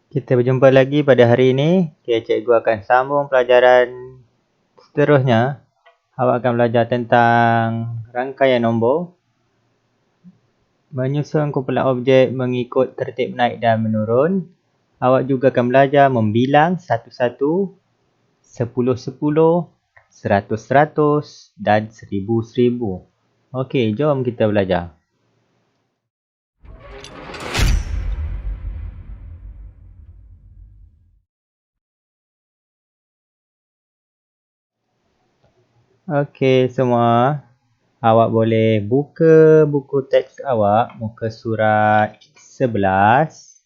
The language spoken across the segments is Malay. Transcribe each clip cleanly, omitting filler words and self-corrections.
Kita berjumpa lagi pada hari ini. Okay, cikgu akan sambung pelajaran seterusnya. Awak akan belajar tentang rangkaian nombor, menyusun kumpulan objek mengikut tertib naik dan menurun. Awak juga akan belajar membilang 1-1, 10-10, 100-100 dan 1000-1000. Okey, jom kita belajar. Okey semua, awak boleh buka buku teks awak, muka surat 11.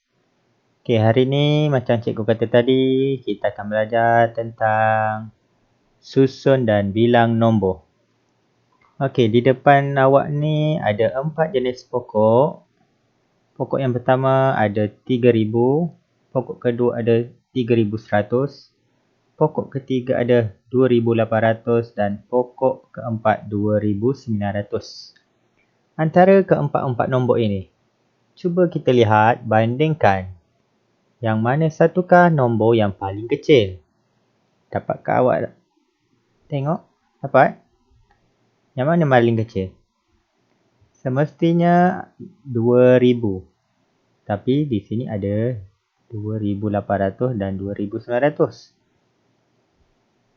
Okey, hari ni macam cikgu kata tadi, kita akan belajar tentang susun dan bilang nombor. Okey, di depan awak ni ada 4 jenis pokok. Pokok yang pertama ada 3000, pokok kedua ada 3100, pokok ketiga ada 2800 dan pokok keempat 2900. Antara keempat-empat nombor ini, cuba kita lihat, bandingkan. Yang mana satukah nombor yang paling kecil? Dapatkah awak tengok? Dapat? Yang mana paling kecil? Semestinya 2000. Tapi di sini ada 2800 dan 2900.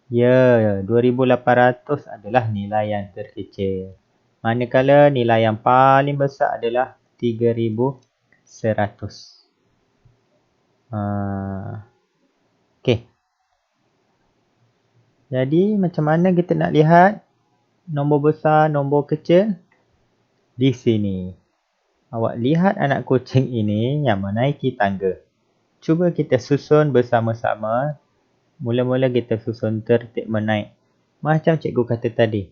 Ya, 2800 adalah nilai yang terkecil. Manakala nilai yang paling besar adalah 3100. Okey. Jadi macam mana kita nak lihat nombor besar, nombor kecil? Di sini. Awak lihat anak kucing ini yang menaiki tangga. Cuba kita susun bersama-sama. Mula-mula kita susun tertib menaik. Macam cikgu kata tadi.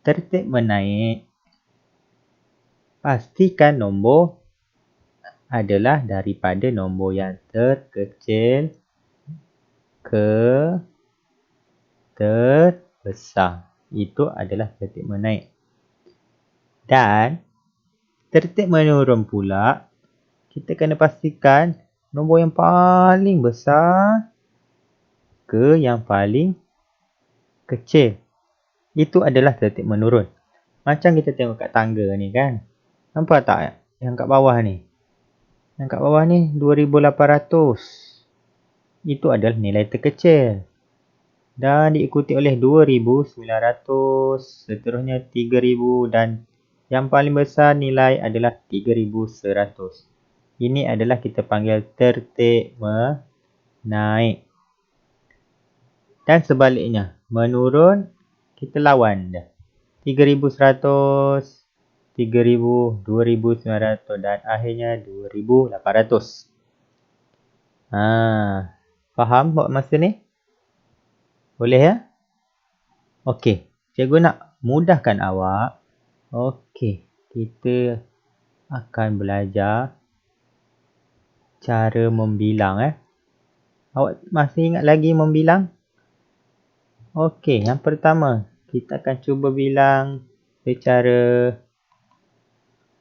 Tertib menaik. Pastikan nombor adalah daripada nombor yang terkecil ke terbesar. Itu adalah tertib menaik. Dan tertib menurun pula, kita kena pastikan nombor yang paling besar ke yang paling kecil. Itu adalah tertib menurun. Macam kita tengok kat tangga ni kan. Nampak tak yang kat bawah ni? Yang kat bawah ni 2800. Itu adalah nilai terkecil. Dan diikuti oleh 2900, seterusnya 3000 dan yang paling besar nilai adalah 3100. Ini adalah kita panggil tertib menaik. Dan sebaliknya, menurun, kita lawan dia. 3100, 3000, 2900 dan akhirnya 2800. Faham buat masa ni? Boleh ya? Okey, cikgu nak mudahkan awak. Okey, kita akan belajar cara membilang. Awak masih ingat lagi membilang? Okey, yang pertama, kita akan cuba bilang secara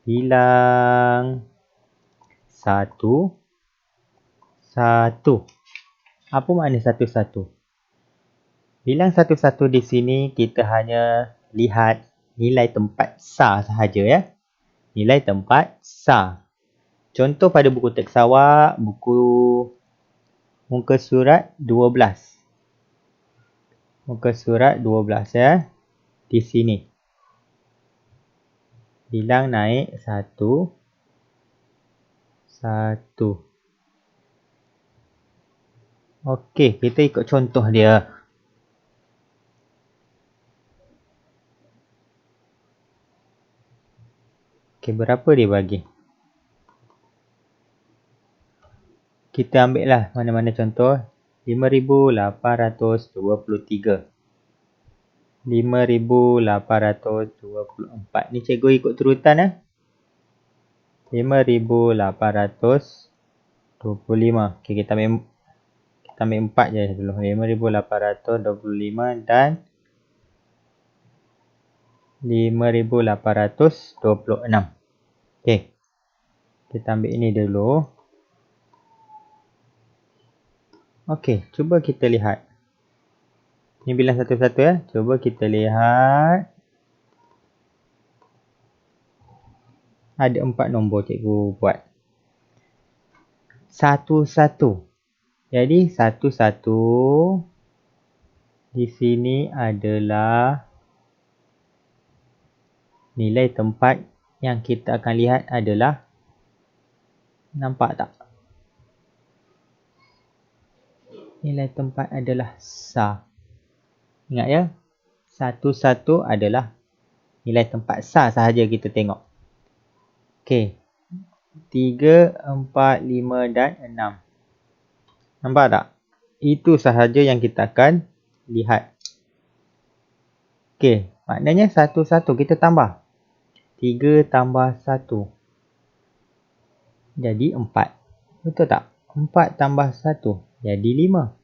bilang 1-1. Apa makna 1-1? Bilang 1-1 di sini kita hanya lihat nilai tempat sah sahaja ya. Nilai tempat sah. Contoh pada buku teks awak, buku muka surat 12. Muka surat 12 ya. Di sini. Bilang naik 1-1. Okey, kita ikut contoh dia. Okey, berapa dia bagi? Kita ambil lah mana-mana contoh. 5823. 5824. Ni cikgu ikut turutan 5825. Okey, kita ambil 4 je dulu. 5825 dan 5826. Okey. Kita ambil ini dulu. Okey, cuba kita lihat. Ni bilang satu-satu ya. Cuba kita lihat. Ada 4 nombor cikgu buat. 1-1. Jadi 1-1 di sini adalah nilai tempat yang kita akan lihat adalah, nampak tak? Nilai tempat adalah sah. Ingat ya, 1-1 adalah nilai tempat sah sahaja kita tengok. Okey. 3, 4, 5 dan 6. Nampak tak? Itu sahaja yang kita akan lihat. Okey, maknanya 1-1 kita tambah. 3 tambah 1. Jadi 4. Betul tak? 4 tambah 1 jadi 5.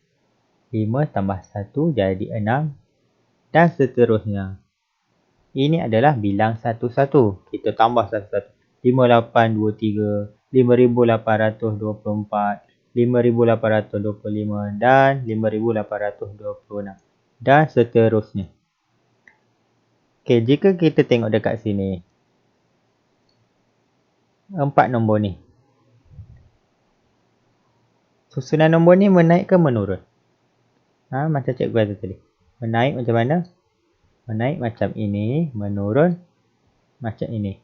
5 tambah 1 jadi 6. Dan seterusnya. Ini adalah bilang 1-1. Kita tambah 1-1. 5823, 5824, 5825 dan 5826. Dan seterusnya. Okey, jika kita tengok dekat sini. 4 nombor ni. Susunan nombor ni menaik ke menurun? Macam cikgu kata tadi. Menaik macam mana? Menaik macam ini, menurun macam ini.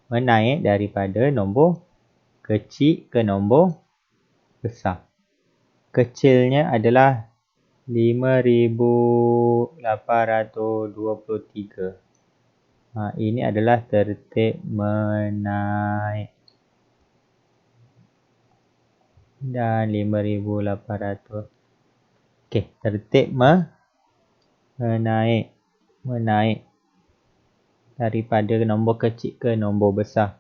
Menaik daripada nombor kecil ke nombor besar. Kecilnya adalah 5823. Ini adalah tertib menaik. Dan 5800. Okey, tertib menaik. Menaik daripada nombor kecil ke nombor besar.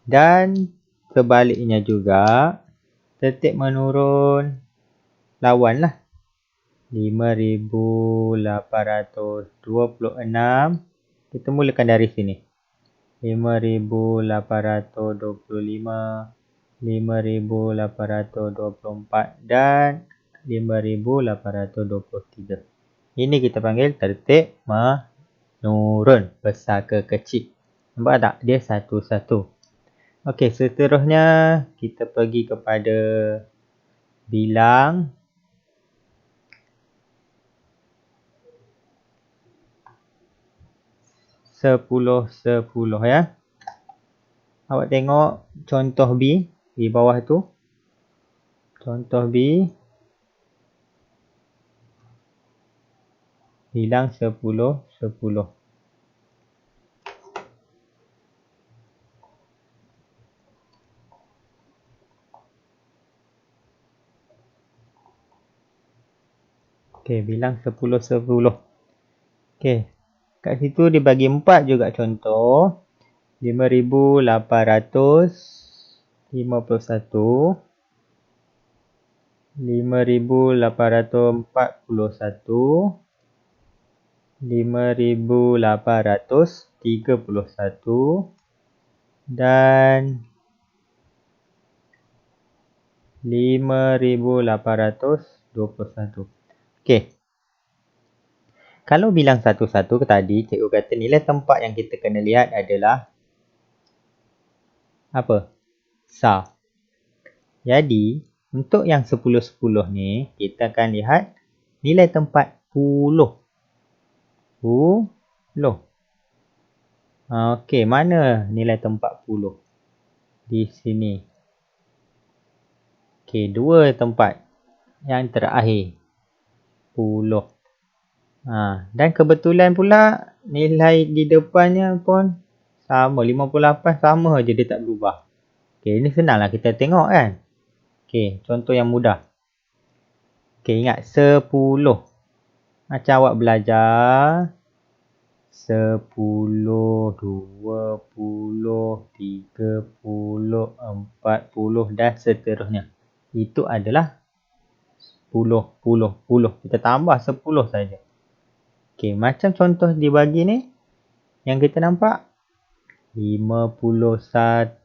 Dan sebaliknya juga, tertib menurun lawanlah. 5826. Kita mulakan dari sini. 5825, 5824 dan 5823. Ini kita panggil tertib menurun, besar ke kecil. Nampak tak? Dia 1-1. Okey, seterusnya kita pergi kepada bilang 10-10 ya. Awak tengok contoh B di bawah tu. Contoh B. Bilang 10-10. Okey, bilang 10-10. Okey. Kat situ dibagi 4 juga contoh. 5851, 5841, 5831 dan 5821. Okey. Kalau bilang 1-1 tadi, cikgu kata nilai tempat yang kita kena lihat adalah apa? Sah. Jadi, untuk yang 10-10 ni, kita akan lihat nilai tempat puluh. Puluh. Okey, mana nilai tempat puluh? Di sini. Okey, 2 tempat yang terakhir. Puluh. Dan kebetulan pula nilai di depannya pun sama. 58 sama je, dia tak berubah. Okey, ini senanglah kita tengok kan. Okey, contoh yang mudah. Okey, ingat 10. Macam awak belajar 10, 20, 30, 40 dan seterusnya. Itu adalah 10. Kita tambah 10 saja. Okey, macam contoh dibagi ni yang kita nampak 51.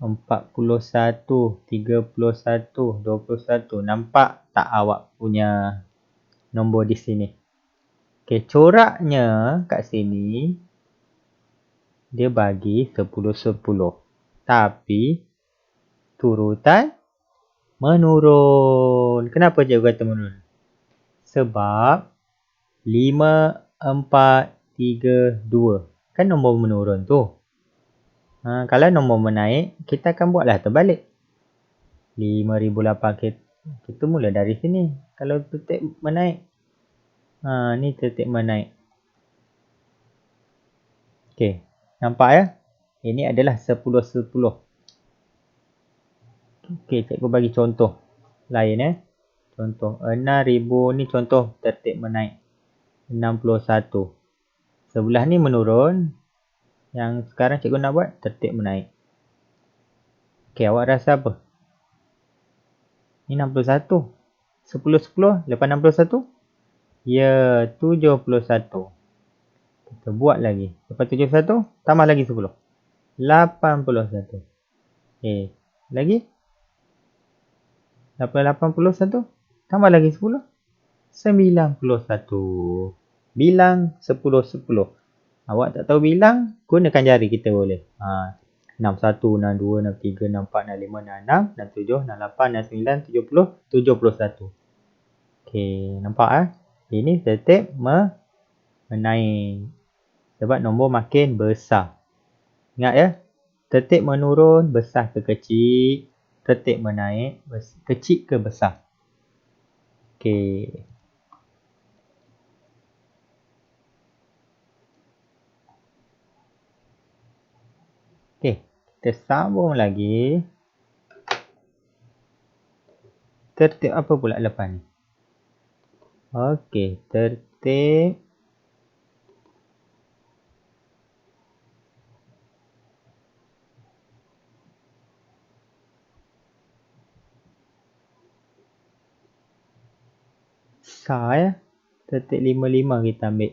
41, 31, 21. Nampak tak awak punya nombor di sini? Okey, coraknya kat sini dia bagi 10-10. Tapi turutan menurun. Kenapa cikgu kata menurun? Sebab 5, 4, 3, 2. Kan nombor menurun tu. Kalau nombor menaik, kita akan buatlah terbalik. 5,008 kita mula dari sini. Kalau tertib menaik. Ni tertib menaik. Okey, nampak ya? Ini adalah 10-10. Okey, cikgu bagi contoh lain Contoh 6,000 ni contoh tertib menaik. 61. Sebelah ni menurun. Yang sekarang cikgu nak buat tertib menaik. Okey, awak rasa apa? Ni 61. 10-10 lepas 61? Ya, 71. Kita buat lagi. Lepas 71, tambah lagi 10. 81. Okey, lagi? Lepas 81, tambah lagi 10. 91. Bilang 10-10. Awak tak tahu bilang, gunakan jari kita boleh. 61, 62, 63, 64, 65, 66, 67, 68, 69, 70, 71. Okey, nampak Ini tertib menaik. Sebab nombor makin besar. Ingat ya, tertib menurun besar ke kecil, tertib menaik kecil ke besar. Okey. Okey, kita sambung lagi. Tertib apa pula lepas ni? Okey, tertib sah Tertib 55 kita ambil.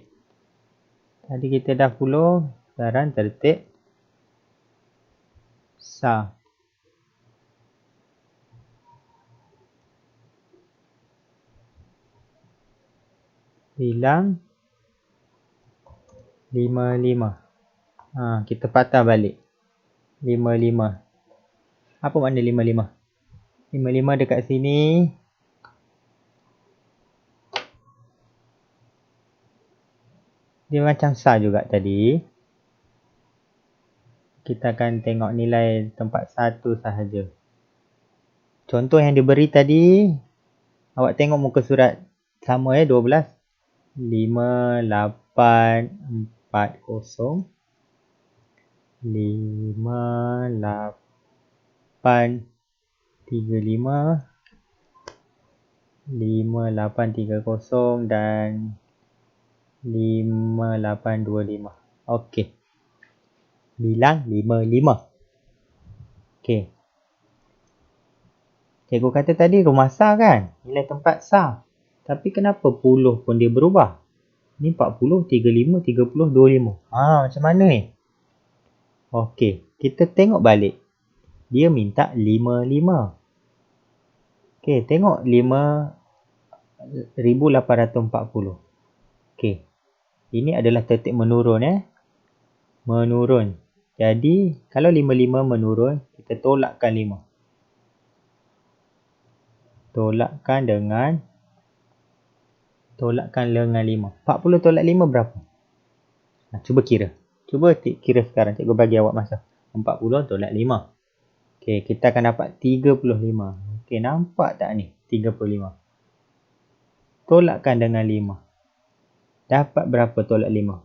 Tadi kita dah 10, sekarang tertib sah. Bilang 55. Kita patah balik. 55. Apa makna 55? 55 dekat sini. Dia macam sah juga tadi. Kita akan tengok nilai tempat 1 sahaja. Contoh yang diberi tadi, awak tengok muka surat sama 12. 5, 8, 4, 0. 5, 8, 3, 5. 5, 8, 3, 0 dan 5, 8, 2, 5. Okey. Bilang 55. Okey. Cikgu kata tadi rumah sah kan? Nilai tempat sah. Tapi kenapa puluh pun dia berubah? Ni 40, 35, 30, 25. Macam mana ni? Okey, kita tengok balik. Dia minta 55. Okey, tengok 5,840. Okey. Ini adalah tertib menurun Menurun. Jadi, kalau 55 menurun, kita tolakkan 5. Tolakkan dengan 5. 40 tolak 5 berapa? Cuba kira. Cuba kira sekarang. Cikgu bagi awak masa. 40 tolak 5. Okey, kita akan dapat 35. Okey, nampak tak ni? 35. Tolakkan dengan 5. Dapat berapa tolak 5?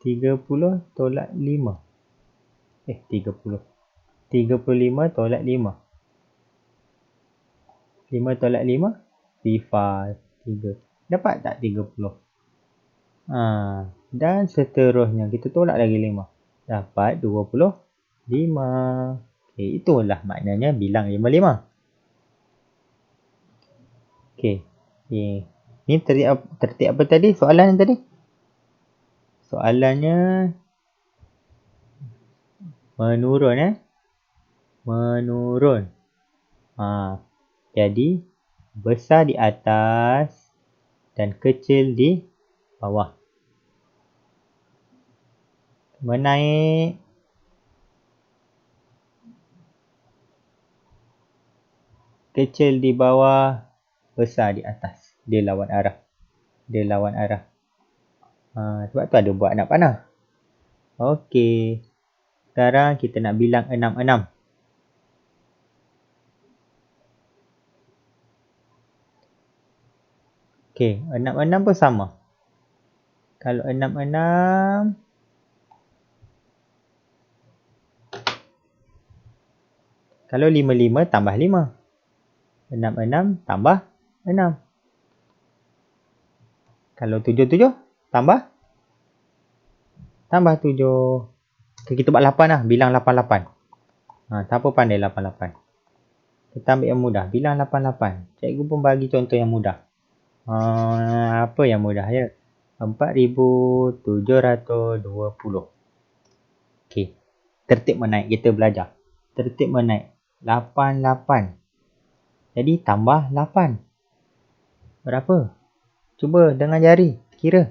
30 tolak 5. 30. 35 tolak 5. 5 tolak 5? 3. Dapat tak 30? Dan seterusnya. Kita tolak lagi 5. Dapat 25. Okey, itulah maknanya bilang 55. Okey. Ni tertib apa tadi? Soalan tadi? Soalannya menurun menurun. Jadi besar di atas dan kecil di bawah. Menaik, kecil di bawah, besar di atas. Dia lawan arah. Sebab tu ada buat anak panah. Okey. Sekarang kita nak bilang 6-6. Okey, 6-6 pun sama. Kalau 6-6, kalau 5-5 tambah 5. 6-6 tambah 6. Kalau 7-7 tambah 7. Okay, kita buat 8 lah. Bilang 8-8. Siapa pandai 8-8? Kita ambil yang mudah. Bilang 8-8. Cikgu pun bagi contoh yang mudah. Apa yang mudah ya? 4,720. Okey. Tertib menaik kita belajar. Tertib menaik. 8-8. Jadi tambah 8. Berapa? Cuba dengan jari. Kira.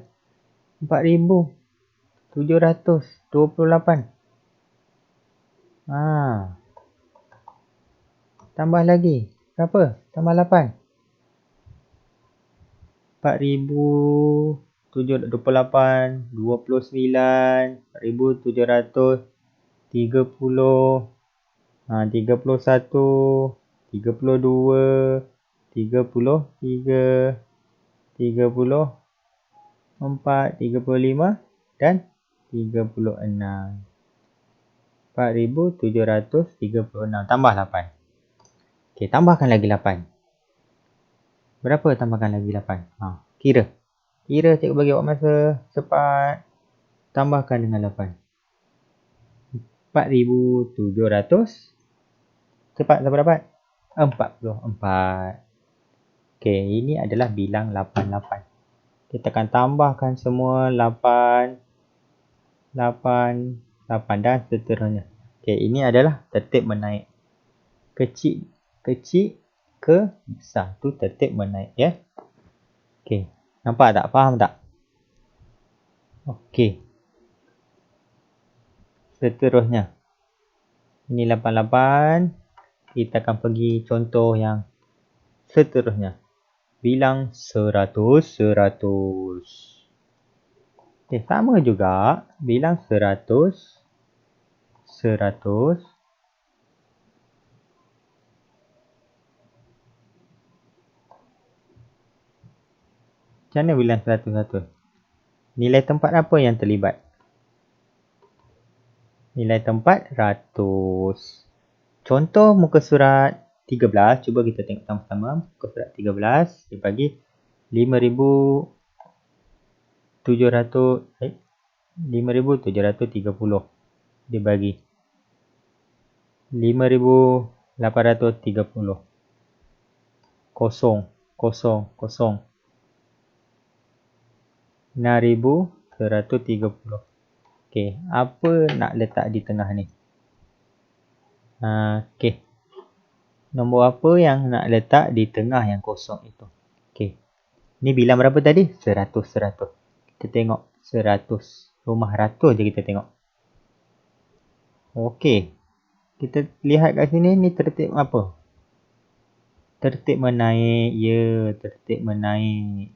4,728. Tambah lagi. Berapa? Tambah 8. 4,728, 29, 4,730, 31, 32, 33, 34, 35 dan 36. 4,736 tambah 8. Okey, tambahkan lagi 8. Berapa tambahkan lagi 8? Kira. Kira, cikgu bagi awak masa. Cepat. Tambahkan dengan 8. 4,700. Cepat, siapa dapat? 44. Okey, ini adalah bilang 8-8. Kita akan tambahkan semua 8, 8, 8 dan seterusnya. Okey, ini adalah tertib menaik. Kecil ke besar. Tu tertib menaik, ya. Okey, nampak tak? Faham tak? Okey. Seterusnya. Ini 8-8. Kita akan pergi contoh yang seterusnya. Bilang 100. Okey, sama juga. Bilang 100. Macam mana bilang 100? Nilai tempat apa yang terlibat? Nilai tempat 100. Contoh muka surat 13. Cuba kita tengok sama-sama. Muka surat 13. Dia bagi 5,730. Dia bagi 5,830. Kosong. 6,130. Okey, apa nak letak di tengah ni? Okey. Nombor apa yang nak letak di tengah yang kosong itu? Okey. Ni bilang berapa tadi? 100. Kita tengok 100. Rumah ratus je kita tengok. Okey. Kita lihat kat sini ni tertib apa? Tertib menaik. Ya, tertib menaik.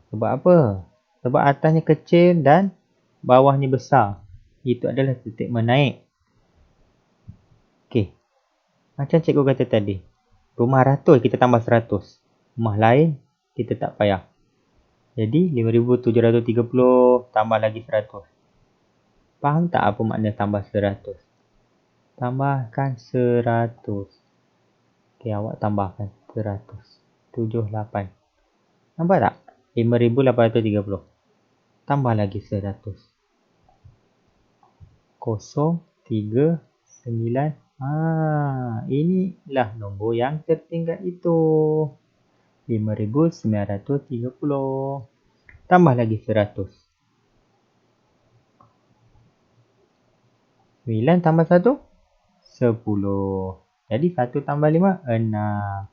Sebab apa? Sebab atasnya kecil dan bawahnya besar. Itu adalah tertib menaik. Okey. Macam cikgu kata tadi. Rumah ratus kita tambah 100. Rumah lain kita tak payah. Jadi 5,730 tambah lagi 100. Faham tak apa makna tambah 100? Tambahkan 100. Okey, awak tambahkan 100. 78. Nampak tak? 5,830. Tambah lagi 100. 039. Inilah nombor yang tertinggal itu. 5,930. Tambah lagi 100. 9 tambah 1? 10. Jadi 1 tambah 5, 6.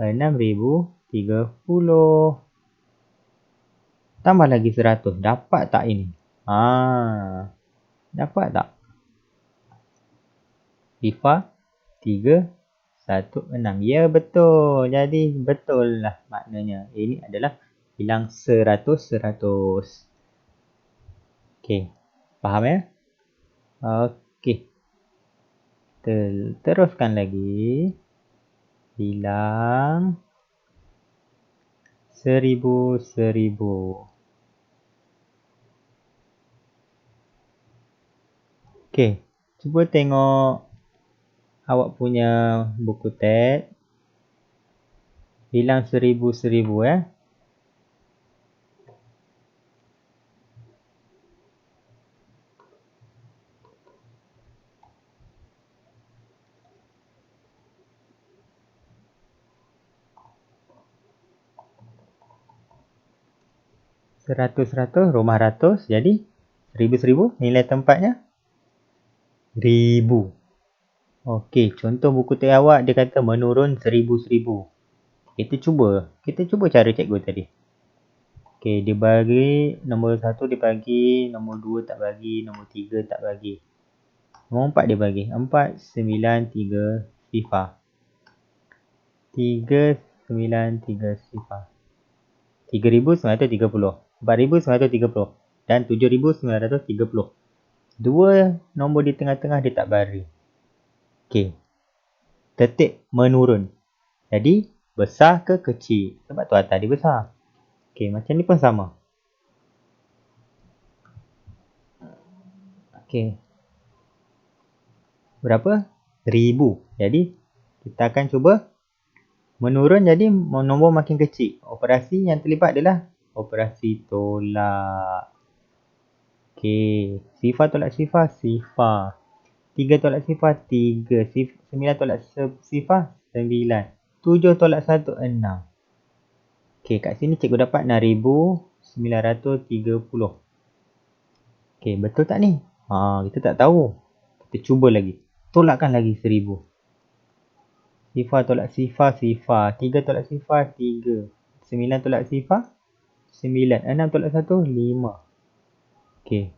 6,030. Tambah lagi 100. Dapat tak ini? Dapat tak? Sifar 316. Ya, betul. Jadi betul lah maknanya. Ini adalah bilang 100. Okey. Faham ya? Okey. Teruskan lagi. Bilang 1000. Okey. Cuba tengok awak punya buku teks. Bilang 1000 ya. Seratus, rumah ratus. Jadi 1000 nilai tempatnya 1000. Okey, contoh buku teks awak dia kata menurun 1000. Kita cuba cara cikgu tadi. Okey, dia bagi nombor 1 dia bagi, nombor 2 tak bagi, nombor 3 tak bagi. Nombor 4 dia bagi. 4930. 3930. 3930. 4930 dan 7930. Dua nombor di tengah-tengah dia tak bagi. Okey. Tertib menurun. Jadi besar ke kecil? Sebab tu atas dia besar. Okey, macam ni pun sama. Okey. Berapa? 1000. Jadi kita akan cuba menurun, jadi nombor makin kecil. Operasi yang terlibat adalah operasi tolak. Okey, sifar tolak sifar, sifar. 3 tolak sifar, 3. 9 tolak sifar, 9. 7 tolak 1, 6. Okey, kat sini cikgu dapat 6930. Okey, betul tak ni? Kita tak tahu. Kita cuba lagi. Tolakkan lagi 1000. Sifar tolak sifar, sifar. 3 tolak sifar, 3. 9 tolak sifar, 9. 6 tolak 1, 5. Okey.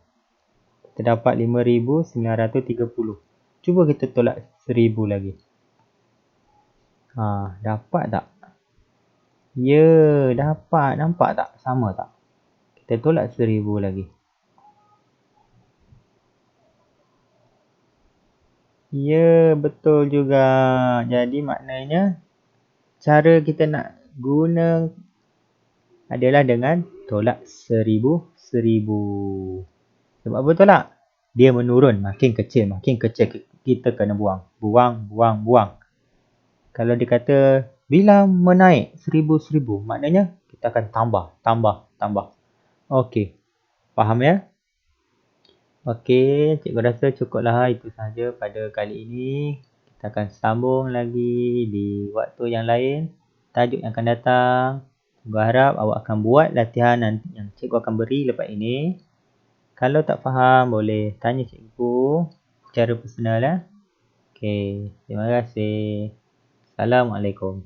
Kita dapat 5930. Cuba kita tolak 1000 lagi. Dapat tak? Ya, dapat. Nampak tak? Sama tak? Kita tolak 1000 lagi. Ya, betul juga. Jadi maknanya cara kita nak guna adalah dengan tolak 1000. Sebab apa tolak? Dia menurun, makin kecil. Kita kena buang. Buang. Kalau dia kata bila menaik 1000, maknanya kita akan tambah. Okey. Faham ya? Okey, cikgu rasa cukuplah itu sahaja pada kali ini. Kita akan sambung lagi di waktu yang lain, tajuk yang akan datang. Cikgu harap awak akan buat latihan nanti yang cikgu akan beri lepas ini. Kalau tak faham, boleh tanya cikgu secara personal ya. Okey, terima kasih. Assalamualaikum.